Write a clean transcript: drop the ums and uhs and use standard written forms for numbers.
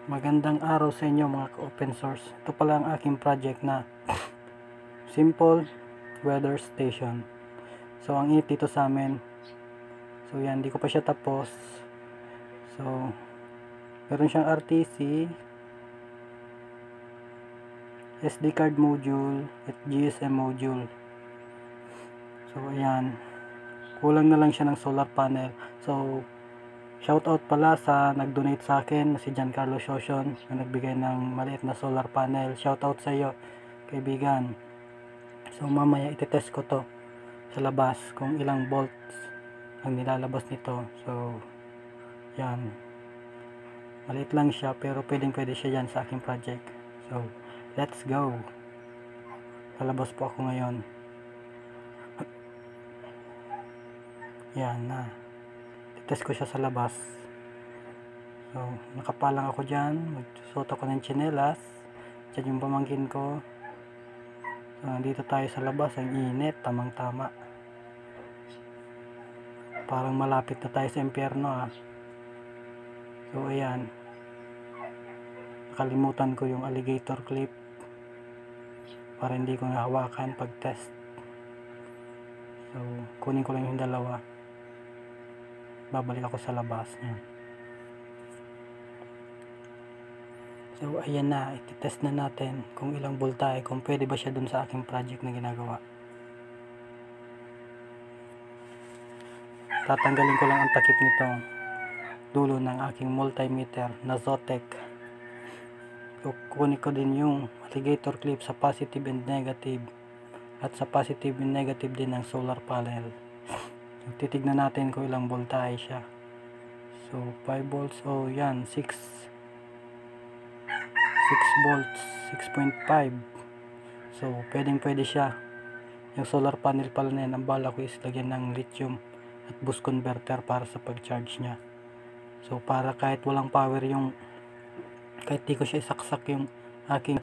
Magandang araw sa inyo mga ka-open source. Ito pala ang aking project na Simple Weather Station. So ang it dito sa amin, so yan, hindi ko pa siya tapos. So meron siyang RTC, SD card module at GSM module. So ayan, kulang na lang siya ng solar panel. So shoutout pala sa nag-donate sa akin, si Giancarlo Shoshon, na nagbigay ng maliit na solar panel. Shoutout sa iyo, kaibigan. So mamaya itetest ko to sa labas kung ilang volts ang nilalabas nito. So yan, maliit lang siya pero pwede siya yan sa aking project. So let's go. Lalabas po ako ngayon. Yan na, test ko siya sa labas. So nakapalang ako dyan, magsuot ako ng tsinelas. Diyan yung pamangkin ko. So nandito tayo sa labas, ang init, tamang tama. Parang malapit na tayo sa impyerno ah. So ayan, nakalimutan ko yung alligator clip para hindi ko nahawakan pag test. So kunin ko lang yung dalawa, babalik ako sa labas niya. So ayan na, ititest na natin kung ilang voltahe, kung pwede ba siya dun sa aking project na ginagawa. Tatanggalin ko lang ang takip nitong dulo ng aking multimeter na Zotac. Kukunin ko din yung alligator clip sa positive and negative, at sa positive and negative din ng solar panel. So, titignan natin kung ilang voltahe siya. So 5 volts, oh yan, 6 volts, 6.5. So pwede siya. Yung solar panel pala na yan, ang bala ko is lagyan ng lithium at boost converter para sa pag-charge nya. So para kahit walang power yung, kahit di ko siya isaksak yung aking